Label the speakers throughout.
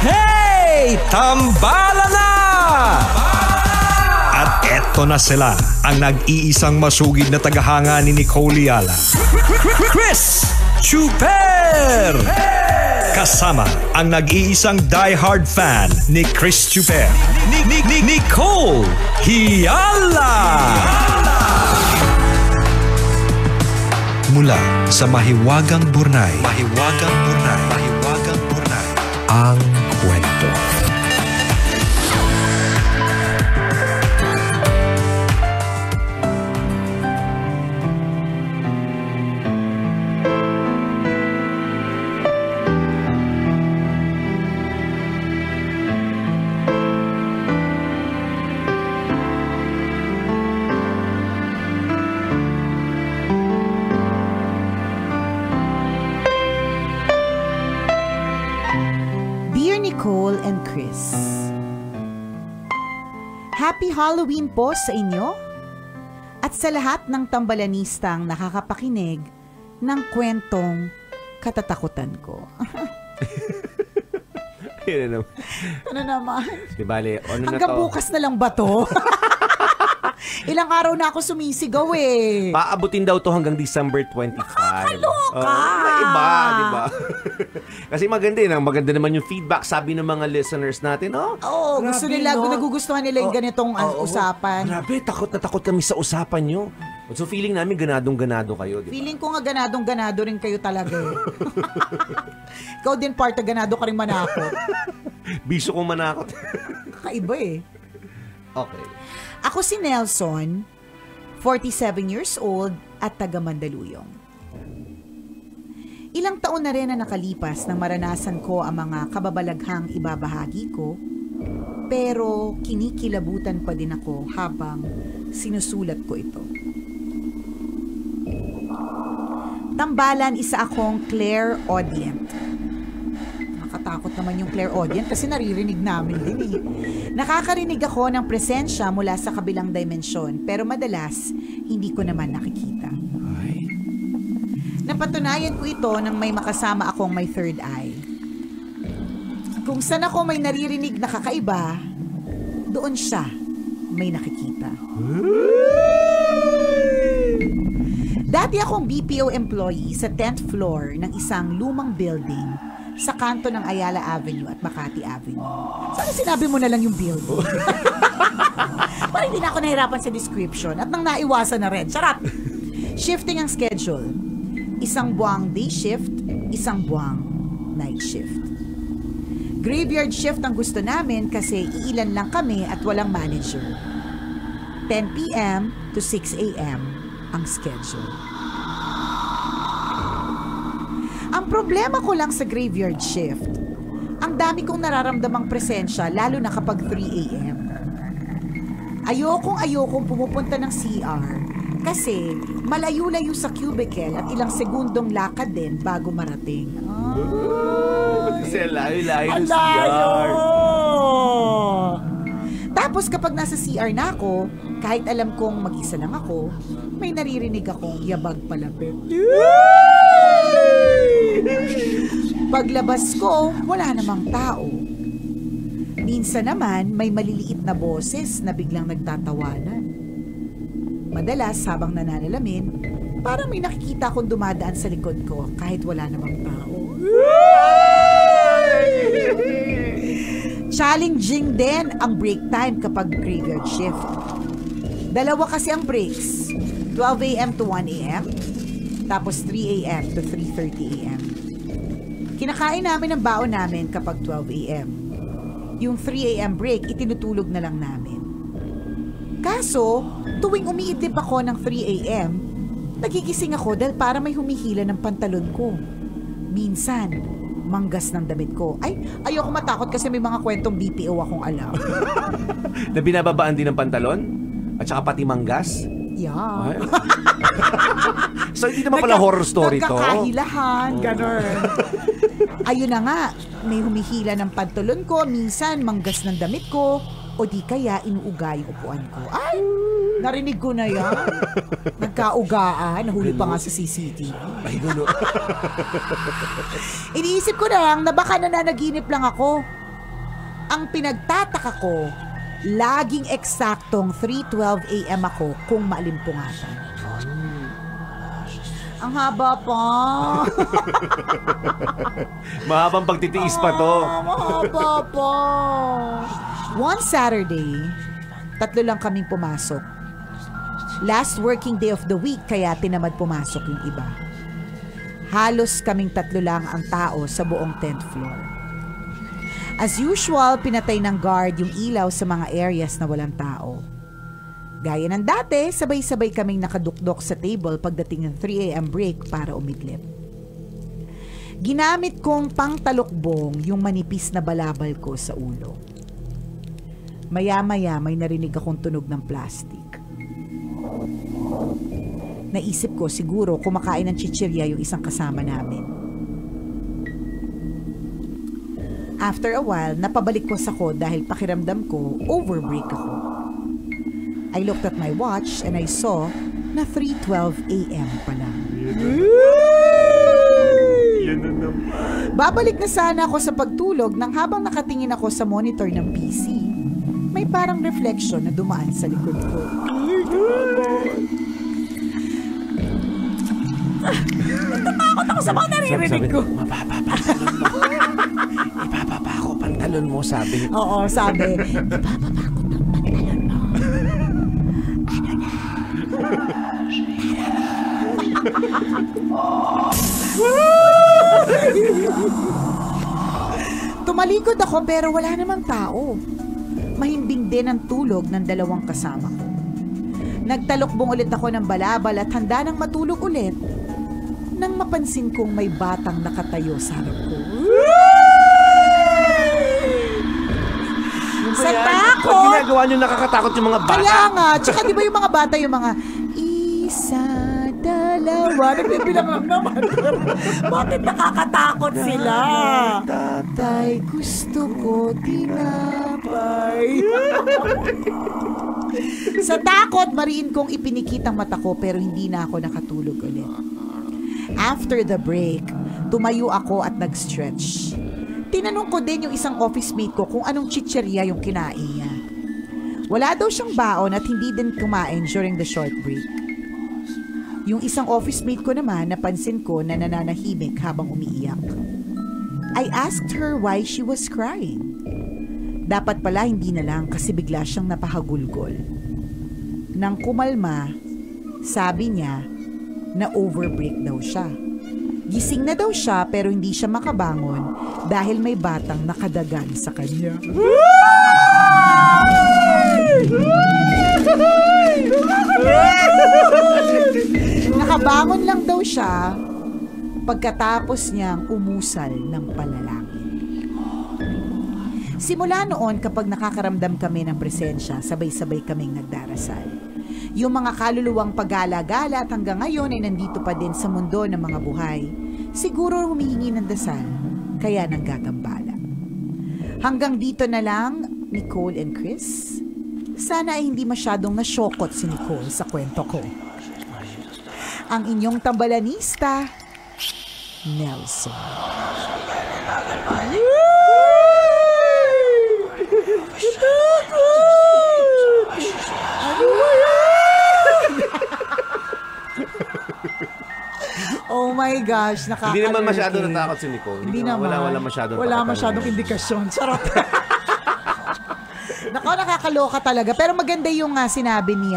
Speaker 1: Hey! Tambala na! At eto na sila, ang nag-iisang masugid na tagahanga ni Nicole Yala. Chris Chuper! Kasama ang nag-iisang diehard fan ni Chris Chuper, Nicole Yala! Mula sa Mahiwagang Burnay, ang kwento.
Speaker 2: Nicole and Chris. Happy Halloween po sa inyo at sa lahat ng tambalanistang nakakapakinig ng kwentong katatakutan ko. Ano naman? Hanggang bukas na lang ba to? Ilang araw na ako sumisigaw eh.
Speaker 3: Paabutin daw to hanggang December 25.
Speaker 2: Nakakaloka!
Speaker 3: Iba, di ba? Kasi maganda naman yung feedback, sabi ng mga listeners natin,
Speaker 2: gusto nila, nagugustuhan nila yung ganitong usapan.
Speaker 3: Grabe, takot na takot kami sa usapan nyo. So feeling namin ganadong-ganado kayo, di ba?
Speaker 2: Feeling ko nga ganadong-ganado rin kayo talaga eh. Ikaw din parta, ganado ka rin manakot.
Speaker 3: Biso kong manakot.
Speaker 2: Kakaiba eh.
Speaker 3: Okay.
Speaker 2: Ako si Nelson, 47 years old at taga Mandaluyong. Ilang taon na rin na nakalipas nang maranasan ko ang mga kababalaghang ibabahagi ko, pero kinikilabutan pa din ako habang sinusulat ko ito. Tambalan, isa akong clairaudient. Nakatakot naman yung clairaudient kasi naririnig namin din eh. Nakakarinig ako ng presensya mula sa kabilang dimensyon, pero madalas hindi ko naman nakikita. Napatunayan ko ito nang may makasama akong may third eye. Kung saan ako may naririnig na kakaiba, doon siya may nakikita. Dati akong BPO employee sa 10th floor ng isang lumang building sa kanto ng Ayala Avenue at Makati Avenue. Sana sinabi mo na lang yung building. Parang hindi na ako nahirapan sa description at nang naiwasan na rin. Charot! Shifting ang schedule. Isang buwang day shift, isang buwang night shift. Graveyard shift ang gusto namin kasi iilan lang kami at walang manager. 10 p.m. to 6 a.m. ang schedule. Ang problema ko lang sa graveyard shift, ang dami kong nararamdamang presensya lalo na kapag 3 a.m. Ayokong pumupunta ng CR kasi malayo-layo sa cubicle at ilang segundong lakad din bago marating.
Speaker 3: Kasi layo-layo ng CR.
Speaker 2: Tapos kapag nasa CR na ako, kahit alam kong mag-isa lang ako, may naririnig akong yabag palapit. Paglabas ko, wala namang tao. Minsan naman, may maliliit na boses na biglang nagtatawanan. Madalas, habang nananalamin, parang may nakikita akong dumadaan sa likod ko kahit wala namang tao. Challenging din ang break time kapag graveyard shift. Dalawa kasi ang breaks, 12 a.m. to 1 a.m., tapos 3 a.m. to 3:30 a.m. Kinakain namin ang baon namin kapag 12 a.m. Yung 3 a.m. break, itinutulog na lang namin. Kaso, tuwing umiidlip ako ng 3 a.m., nagigising ako dahil para may humihila ng pantalon ko. Minsan, manggas ng damit ko. Ay, ayoko matakot kasi may mga kwentong BPO akong alam.
Speaker 3: Na binababaan din ng pantalon? At saka pati manggas?
Speaker 2: Yeah.
Speaker 3: So, hindi naman pala horror story to.
Speaker 2: Nagkakahilahan, gano'n. Ayun na nga, may humihila ng pantalon ko, minsan manggas ng damit ko, o di kaya inuuga yung upuan ko. Ay, narinig ko na yan. Nagkaugaan, nahuli pa nga sa CCTV.
Speaker 3: Ay, gulo.
Speaker 2: Iniisip ko na lang na baka nananaginip lang ako. Ang pinagtataka ko, laging eksaktong 3:12 a.m. ako kung maalimpungatan. Ang haba pa.
Speaker 3: Mahabang pagtitiis pa to.
Speaker 2: Mahaba pa. One Saturday, 3 lang kaming pumasok. Last working day of the week, kaya tinamad pumasok yung iba. Halos kaming 3 lang ang tao sa buong 10th floor. As usual, pinatay ng guard yung ilaw sa mga areas na walang tao. Gaya ng dati, sabay-sabay kaming nakadukdok sa table pagdating ng 3 a.m. break para umidlip. Ginamit kong pangtalukbong yung manipis na balabal ko sa ulo. Maya-maya may narinig akong tunog ng plastic. Naisip ko siguro kumakain ng chichirya yung isang kasama namin. After a while, napabalik ko sa ko dahil pakiramdam ko overbreak ako. I looked at my watch and I saw na 3:12 a.m. pa lang. Babalik na sana ako sa pagtulog nang habang nakatingin ako sa monitor ng PC, may parang reflection na dumaan sa likod ko. Natatakot ako sa mga naririnig ko.
Speaker 3: Mababa pantalon mo. Ibababa ko pantalon mo, sabi.
Speaker 2: Oo, sabi. Ibababa ko ng pantalon mo. Tumalikod ako pero wala namang tao. Mahimbing din ang tulog ng 2 kasama ko. Nagtalokbong ulit ako ng balabal at handa nang matulog ulit nang mapansin kong may batang nakatayo sa harap ko. Sa takot!
Speaker 3: Pag ginagawa nyo nakakatakot yung mga bata.
Speaker 2: Kaya nga, tsaka di ba yung mga bata yung mga 1, 2, nagbibilang lang naman. Bakit nakakatakot sila? Tatay, gusto ko tinapay. Sa takot, mariin kong ipinikit ang mata ko pero hindi na ako nakatulog ulit. After the break, tumayo ako at nag-stretch. Tinanong ko din yung isang office mate ko kung anong chichirya yung kinain niya. Wala daw siyang baon at hindi din kumain during the short break. Yung isang office mate ko naman, napansin ko na nananahimik habang umiiyak. I asked her why she was crying. Dapat pala hindi na lang kasi bigla siyang napahagulgol. Nang kumalma, sabi niya na overbreak daw siya. Gising na daw siya pero hindi siya makabangon dahil may batang nakadagan sa kanya. Nakabangon lang daw siya pagkatapos niyang umusal ng panalangin. Simula noon kapag nakakaramdam kami ng presensya, sabay-sabay kaming nagdarasal. Yung mga kaluluwang pag-gala-gala at hanggang ngayon ay nandito pa din sa mundo ng mga buhay. Siguro humihingi ng dasal, kaya nanggagambala. Hanggang dito na lang, Nicole and Chris. Sana ay hindi masyadong nasyokot si Nicole sa kwento ko. Ang inyong tambalanista, Nelson. Oh my gosh,
Speaker 3: Hindi naman masyado natakot si Nicole.
Speaker 2: Hindi naman. Wala masyadong indikasyon. Charot. Nako, nakakaloka talaga. Pero maganda yung sinabi ni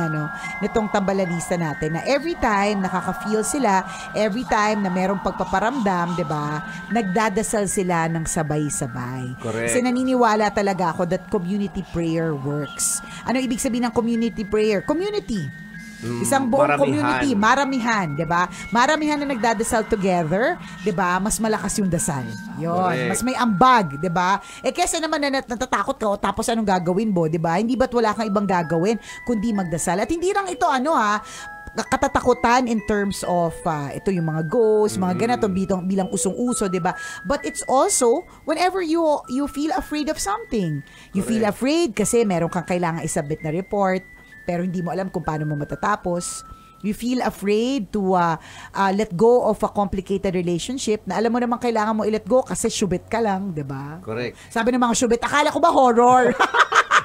Speaker 2: nitong tambalanista natin na every time nakaka-feel sila, every time na merong pagpaparamdam, 'di ba? Nagdadasal sila ng sabay-sabay.
Speaker 3: Correct.
Speaker 2: Kasi naniniwala talaga ako that community prayer works. Ano ibig sabihin ng community prayer? Community. Isang buong community, maramihan, 'di ba? Maramihan na nagdadasal together, 'di ba? Mas malakas yung dasal. 'Yon, mas may ambag, 'di ba? Kasi naman natatakot ka tapos anong gagawin mo, 'di ba? Hindi ba't wala kang ibang gagawin kundi magdasal? At hindi lang ito katatakutan in terms of ito yung mga ghosts, mga ganito bilang usong-uso, 'di ba? But it's also whenever you feel afraid of something. You feel afraid kasi meron kang kailangan isubmit na report. Pero hindi mo alam kung paano mo matatapos. you feel afraid to let go of a complicated relationship na alam mo naman kailangan mo i-let go kasi syubit ka lang, di ba?
Speaker 3: Correct.
Speaker 2: Sabi ng mga syubit, akala ko ba horror?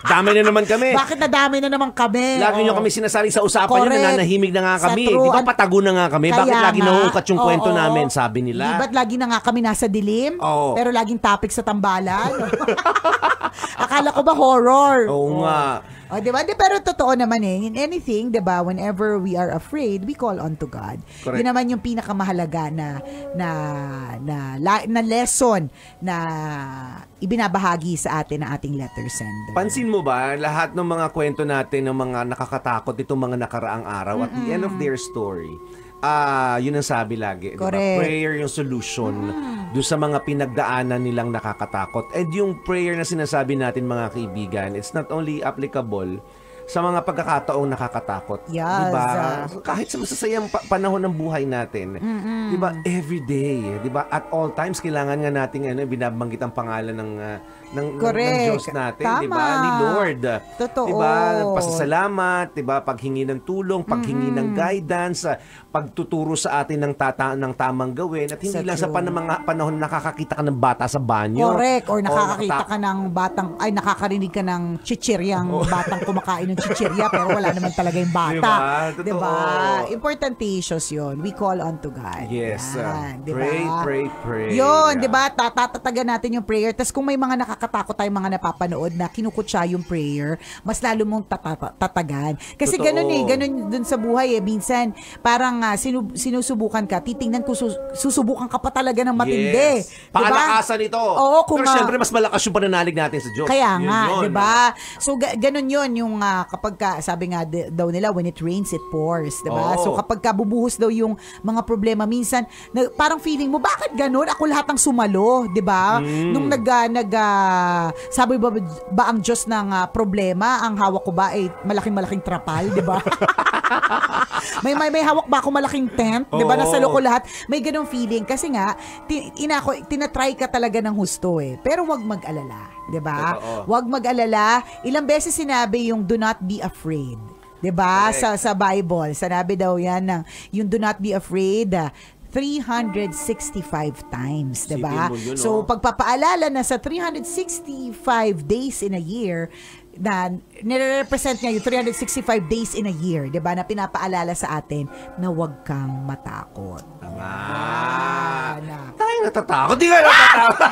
Speaker 3: Dami na naman kami.
Speaker 2: Bakit nadami na naman kami?
Speaker 3: Lagi nyo kami sinasali sa usapan nyo, nananahimik na nga kami. Di ba patago na nga kami? Bakit lagi nahuukat yung kwento namin? Sabi nila.
Speaker 2: Di ba't lagi na nga kami nasa dilim? Pero laging topic sa tambalan? Akala ko ba horror?
Speaker 3: Oo nga.
Speaker 2: Di ba? Pero totoo naman in anything, di ba, whenever we are afraid, we call on to God.
Speaker 3: Correct.
Speaker 2: Yun naman yung pinakamahalaga na lesson na ibinabahagi sa atin ng ating letter sender.
Speaker 3: Pansin mo ba, lahat ng mga kwento natin ng mga nakakatakot itong mga nakaraang araw, at the end of their story, yun ang sabi lagi. Diba? Prayer yung solution doon sa mga pinagdaanan nilang nakakatakot. And yung prayer na sinasabi natin mga kaibigan, it's not only applicable sa mga pagkakataong nakakatakot.
Speaker 2: Yes.
Speaker 3: Diba? Kahit sa masasayang panahon ng buhay natin. Diba? Every day. Diba? At all times, kailangan nga natin binabanggit ang pangalan ng Diyos natin.
Speaker 2: Tama.
Speaker 3: Diba? Ni Lord.
Speaker 2: Totoo.
Speaker 3: Diba? Pasasalamat. Diba? Paghingi ng tulong, paghingi ng guidance, pagtuturo sa atin ng tamang gawin. At hindi lang sa mga panahon nakakakita ka ng bata sa banyo.
Speaker 2: Correct. Or nakakakita ka ng nakakarinig ka ng chichiryang batang kumakain ng chichirya pero wala naman talaga yung bata. Diba? Importante issues yun. We call on to God.
Speaker 3: Yes.
Speaker 2: Diba?
Speaker 3: Pray.
Speaker 2: Yun, diba? Tatatagan natin yung prayer. Tapos kung may mga nakakatakot tayong mga napapanood na kinukutsa yung prayer, mas lalo mong tatagan. Kasi ganun dun sa buhay Minsan, parang sinusubukan ka, titingnan ko, susubukan ka pa talaga ng matindi.
Speaker 3: Yes. Paalakasan ito.
Speaker 2: Oo,
Speaker 3: pero syempre, mas malakas yung pananalig natin sa Diyos.
Speaker 2: Kaya nga, diba? So, ganun yun, yung kapag sabi nga daw nila, when it rains, it pours. Diba? So, kapag bubuhos daw yung mga problema, minsan, parang feeling mo, bakit ganun? Ako lahat ang sumalo, diba? Nung sabi ba ang Diyos ng problema, ang hawak ko ba ay malaking trapal, diba? may hawak ba ako malaking tent? Diba? Nasalo ko lahat. May ganung feeling. Kasi nga, tinatry ka talaga ng husto Pero wag mag-alala. Diba? Wag mag-alala. Ilang beses sinabi yung do not be afraid. 'Di ba? Sa Bible, sinabi daw 'yan ng yung do not be afraid 365 times, 'di ba? So pagpapaalala na sa 365 days in a year, na nire-represent niya yung 365 days in a year, 'di ba? Na pinapaalala sa atin na huwag kang matakot.
Speaker 3: Tayo natatakot. Di ka natatakot.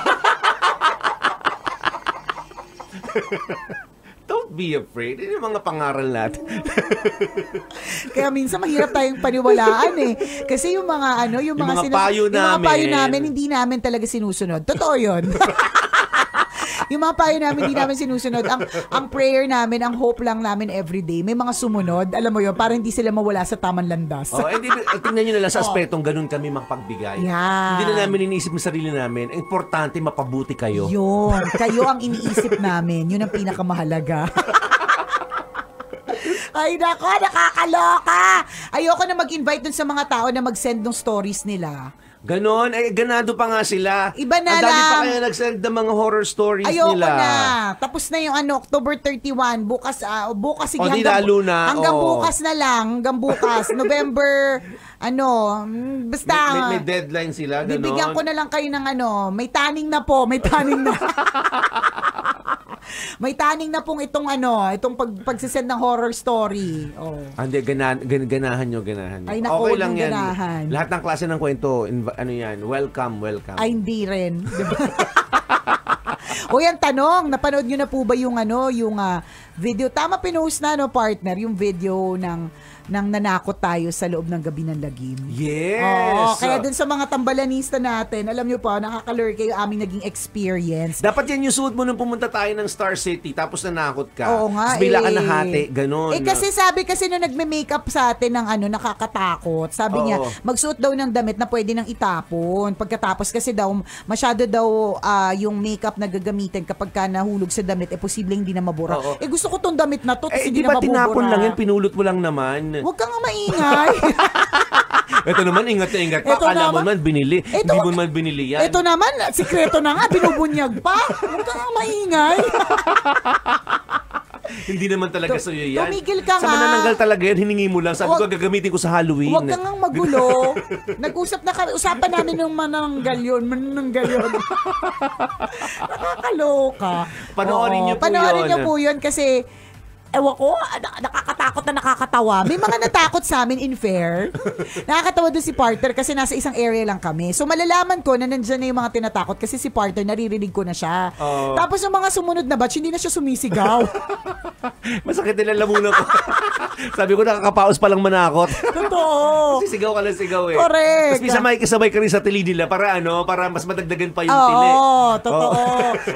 Speaker 3: Don't be afraid. Yan yung mga pangaral natin.
Speaker 2: Kaya minsan mahirap tayong paniwalaan Kasi yung mga yung mga
Speaker 3: payo
Speaker 2: namin hindi namin talaga sinusunod. Totoo 'yun. Yung mga payo namin, hindi namin sinusunod. Ang prayer namin, ang hope lang namin everyday, may mga sumunod, alam mo yun, para hindi sila mawala sa tamang landas.
Speaker 3: Tingnan nyo na lang sa aspetong ganun kami makapagbigay. Hindi na namin iniisip ng sarili namin. Importante, mapabuti kayo.
Speaker 2: Yun. Kayo ang iniisip namin. Yun ang pinakamahalaga. Ay, nako, nakakaloka. Ayoko na mag-invite dun sa mga tao na mag-send ng stories nila.
Speaker 3: Ganon, ganado pa nga sila.
Speaker 2: Iba na
Speaker 3: lang. Ang dami pa kaya nag-send ng mga horror stories
Speaker 2: ayoko
Speaker 3: nila.
Speaker 2: Ayoko na. Tapos na yung October 31. Bukas sige.
Speaker 3: Hanggang
Speaker 2: bukas na lang. Hanggang bukas. November, basta.
Speaker 3: May deadline sila, ganon.
Speaker 2: Bibigyan ko na lang kayo ng may taning na po. May taning na. May taning na pong itong pagsisend ng horror story.
Speaker 3: Hindi, ganahan nyo.
Speaker 2: Ay, naku,
Speaker 3: okay lang yan.
Speaker 2: Ganahan.
Speaker 3: Lahat ng klase ng kwento, yan, welcome.
Speaker 2: Ay, hindi rin. Diba? O yan, tanong, napanood nyo na po ba yung video? Tama, pinost na, partner, yung video ng nanakot tayo sa loob ng gabi ng lagim.
Speaker 3: Yes!
Speaker 2: Kaya dun sa mga tambalanista natin, alam nyo pa, nakakalure kayo aming naging experience.
Speaker 3: Dapat yan yung suot mo nung pumunta tayo ng Star City, tapos nanakot ka.
Speaker 2: Oo nga,
Speaker 3: Tapos bigla ka nahati, ganon.
Speaker 2: Kasi sabi nung nagme-makeup sa atin ng nakakatakot, sabi niya, magsuot daw ng damit na pwede nang itapon. Pagkatapos kasi daw, masyado daw yung makeup na gagamitin kapag ka nahulog sa damit, posibleng hindi na mabura. Gusto ko tong damit na to, hindi na mabubura.
Speaker 3: Tinapon lang yan, pinulot mo lang naman.
Speaker 2: Huwag kang maingay.
Speaker 3: Ito naman, ingat na ingat pa. Kala mo naman binili. Hindi mo naman binili yan.
Speaker 2: Ito naman, sikreto na nga, binubunyag pa. Huwag kang maingay.
Speaker 3: Hindi naman talaga sa'yo yan.
Speaker 2: Tumigil ka
Speaker 3: sa
Speaker 2: nga.
Speaker 3: manananggal talaga yan, hiningi mo lang. Sabi ko, gagamitin ko sa Halloween.
Speaker 2: Huwag kang magulo. Nag-usap na kami. Usapan namin yung manananggal yun. Nakakaloka.
Speaker 3: Panoorin niyo po
Speaker 2: Panoorin
Speaker 3: yun.
Speaker 2: niyo po yun kasi ewan ko, nakakatakot na nakakatawa. May mga natakot sa amin in fair. Nakakatawa doon si partner kasi nasa isang area lang kami. So malalaman ko na nandyan na yung mga tinatakot kasi si partner, naririnig ko na siya. Tapos yung mga sumunod na batch, hindi na siya sumisigaw.
Speaker 3: Masakit nila lamunan ko. Sabi ko, nakakapaos palang manakot.
Speaker 2: Totoo.
Speaker 3: Kasi sigaw ka lang sigaw eh.
Speaker 2: Correct.
Speaker 3: Tapos minsan makikisabay ka rin sa tili nila para mas madagdagan pa yung tili.
Speaker 2: Oo, totoo.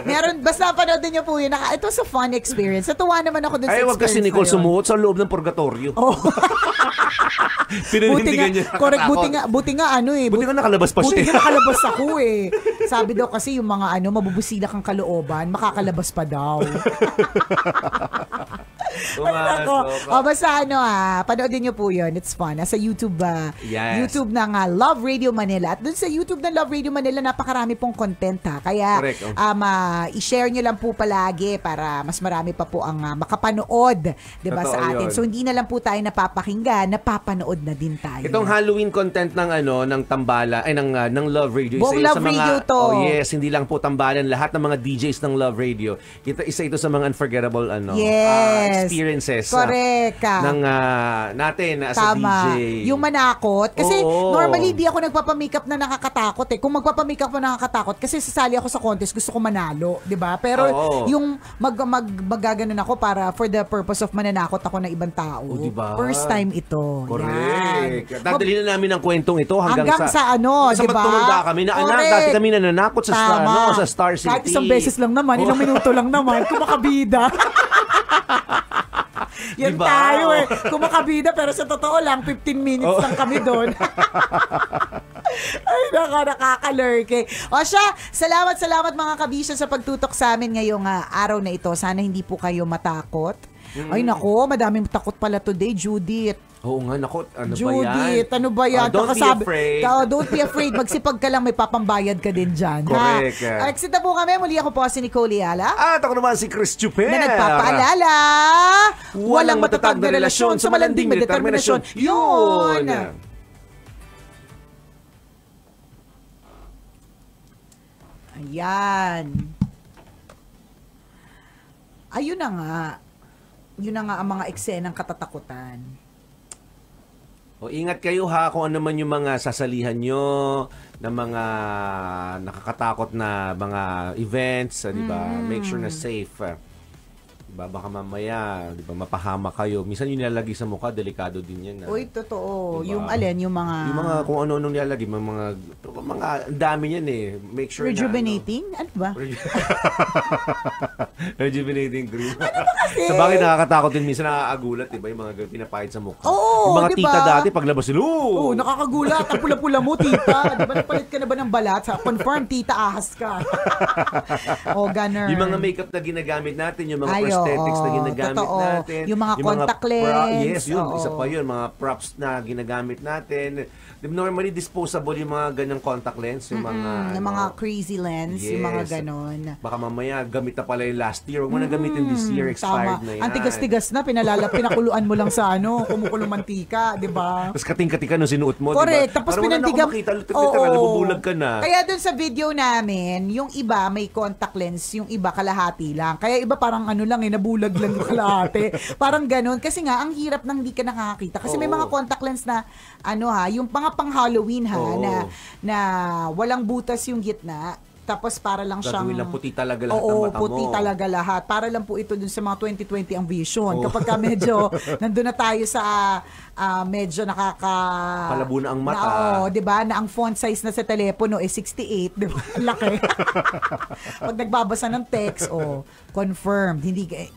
Speaker 2: Meron, basta panoodin niyo po yun. Ito was a fun experience. Natuwa naman ako dun sa
Speaker 3: Ay, wag kasi Nicole sumuot sa loob ng purgatorio.
Speaker 2: Oh.
Speaker 3: Pinanindigan niya.
Speaker 2: Correct, buti nga
Speaker 3: Buti nga nakalabas pa siya.
Speaker 2: Buti nga nakalabas ako eh. Sabi daw kasi yung mga mabubusila kang kalooban, makakalabas pa daw. Basta panoodin niyo po yun. It's fun. Nasa YouTube,
Speaker 3: Yes.
Speaker 2: YouTube ng Love Radio Manila. At dun sa YouTube ng Love Radio Manila, napakarami pong content ha. Kaya, i-share nyo lang po palagi para mas marami pa po ang makapanood, diba, sa atin. Yun. So, hindi na lang po tayo napapakinggan, napapanood na din tayo.
Speaker 3: Itong Halloween content ng Tambala, ng Love Radio.
Speaker 2: Buong Love Radio to.
Speaker 3: Oh yes, hindi lang po Tambalan, lahat ng mga DJs ng Love Radio. Isa ito sa mga unforgettable experiences.
Speaker 2: Correct.
Speaker 3: Natin as
Speaker 2: Tama.
Speaker 3: a DJ.
Speaker 2: Yung manakot. Kasi normally di ako nagpapamakeup na nakakatakot eh. Kung magpapamakeup na nakakatakot, kasi sasali ako sa contest, gusto ko manalo. Diba? Pero yung magaganon ako para for the purpose of mananakot ako ng ibang tao.
Speaker 3: Diba?
Speaker 2: First time ito.
Speaker 3: Correct. Dadalhin na namin ang kwentong ito hanggang
Speaker 2: sa
Speaker 3: diba? Tumanda kami na anak. Dati kami nananakot sa Star City.
Speaker 2: Kahit isang beses lang naman, ilang minuto lang naman, kumakabida. Yan diba? Tayo eh. Kumakabida pero sa totoo lang, 15 minutes lang kami doon. Ay, nakakalurke. O siya, salamat mga kabisyo sa pagtutok sa amin ngayong araw na ito. Sana hindi po kayo matakot. Ay nako, madaming takot pala today, Judith.
Speaker 3: Oo nga, nako,
Speaker 2: Judith, ano ba yan?
Speaker 3: Don't be afraid.
Speaker 2: Don't be afraid. Magsipag ka lang, may papambayad ka din dyan.
Speaker 3: Correct.
Speaker 2: Excited po kami. Muli ako po si Nicole Yala.
Speaker 3: At ako naman si Chris Chuper.
Speaker 2: Na nagpapaalala, walang matatag na relasyon sa malanding na determinasyon. Yun! Ayan. Ayun na nga. Yun na nga ang mga eksenang katatakutan.
Speaker 3: O ingat kayo ha kung ano man yung mga sasalihan nyo na mga nakakatakot na mga events, di ba? Make sure na safe. Diba? Baka mamaya, di ba, mapahama kayo. Minsan yung nilalagay sa mukha, delikado din yan.
Speaker 2: Uy, totoo.
Speaker 3: Diba?
Speaker 2: Yung alin, yung mga...
Speaker 3: Yung mga kung ano-ano nilalagay, mga dami yan eh. Make sure
Speaker 2: rejuvenating?
Speaker 3: na...
Speaker 2: Ano ba?
Speaker 3: Rejuvenating cream.
Speaker 2: Ano ba kasi?
Speaker 3: Sa bagay nakakatakot din, minsan nakakagulat, diba? Yung mga pinapahid sa mukha.
Speaker 2: Oo,
Speaker 3: yung mga
Speaker 2: diba?
Speaker 3: tita dati, paglabas sila,
Speaker 2: Oo, nakakagulat. Ang pula-pula mo, tita. Diba napalit ka na ba ng balat? Confirm, tita, ahas ka. O, ganun.
Speaker 3: Yung mga makeup na ginagamit natin, yung mga prosthetics na ginagamit natin.
Speaker 2: Yung mga contact lens.
Speaker 3: Yes, yun. Isa pa yun. Mga props na ginagamit natin. Normally, disposable yung mga ganyang contact lens. Yung mga
Speaker 2: crazy lens.
Speaker 3: Yes.
Speaker 2: Yung mga ganon.
Speaker 3: Baka mamaya, gamit na pala yung last year. Huwag mo na gamitin this year. Expired na yan.
Speaker 2: Ang tigas-tigas na. Pinakuluan mo lang sa kumukulong mantika. Diba?
Speaker 3: Tapos kating-katika nung sinuot mo.
Speaker 2: Correct.
Speaker 3: Diba?
Speaker 2: Tapos
Speaker 3: pinandigam. Nabubulag ka na.
Speaker 2: Kaya dun sa video namin, yung iba may contact lens, yung iba kalahati lang. Kaya iba parang nabulag lang yung kalahati. Parang ganun. Kasi nga, ang hirap nang hindi ka nakakakita. Kasi may mga contact lens na, yung mga pang Halloween na walang butas yung gitna. Tapos para lang siyang...
Speaker 3: Gagawin lang puti talaga lahat ng mata mo.
Speaker 2: puti talaga lahat. Para lang po ito dun sa mga 2020 ang vision. Kapag ka medyo nandun na tayo sa medyo
Speaker 3: palabo na ang mata.
Speaker 2: diba? Na ang font size na sa telepono 68. Diba? Laki. Pag nagbabasa ng text, confirmed.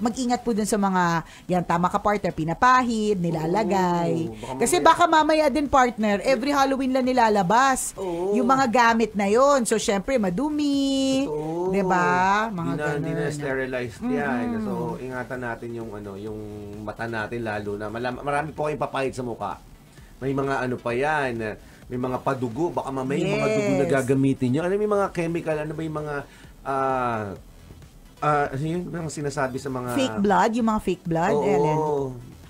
Speaker 2: Mag-ingat po dun sa mga, yan, tama ka partner, pinapahid, nilalagay. Kasi baka mamaya din partner, every Halloween lang nilalabas. Yung mga gamit na yon. So, syempre, madumi. Diba? Mga ganun.
Speaker 3: Hindi na sterilized yan. So, ingatan natin yung mata natin lalo na. Marami po kayong papahid sa mukha. May mga pa yan. May mga padugo. Baka mamaya yung mga dugo na gagamitin nyo. May mga chemical. Ano ba yung mga Yun ang sinasabi sa mga...
Speaker 2: Fake blood, yung mga fake blood,
Speaker 3: Oo.
Speaker 2: Ellen.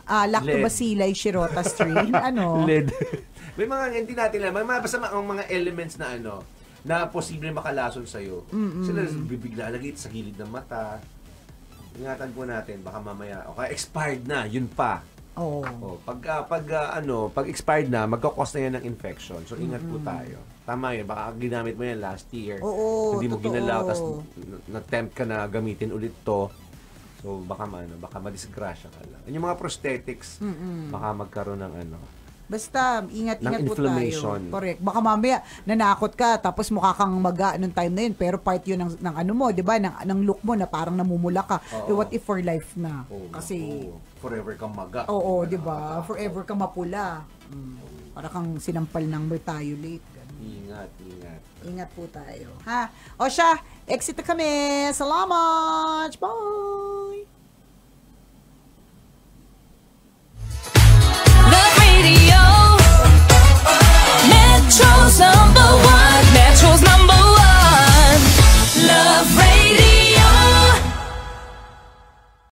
Speaker 2: Lactobacilli, Shirota strain, ano?
Speaker 3: Lead. May mga, hindi natin alam, basta mga elements na na posible makalason sa'yo. Sila bibigla lagi sa gilid ng mata. Ingatan po natin, baka mamaya, okay, expired na, yun pa. Pag expired na, magkakos na yan ng infection. So, ingat po tayo. Tama yun, baka ginamit mo yan last year.
Speaker 2: Oo,
Speaker 3: hindi mo
Speaker 2: totoo.
Speaker 3: ginalaw, tapos na-tempt ka na gamitin ulit to. So, baka madisgrasya ka lang. Yung mga prosthetics, baka magkaroon ng
Speaker 2: Basta, ingat-ingat po tayo.
Speaker 3: inflammation.
Speaker 2: Correct. Baka mamaya, nanakot ka, tapos mukha kang maga nung time na yun, pero part yun ng ano mo, di ba? Ng look mo na parang namumula ka. Eh, what if for life na? Kasi,
Speaker 3: forever kang maga.
Speaker 2: oo, di ba? Forever kang mapula. Para kang sinampal ng mertiolate.
Speaker 3: Ingat.
Speaker 2: Ingat po tayo. Ha? O siya, exit na kami. Salamat! Bye!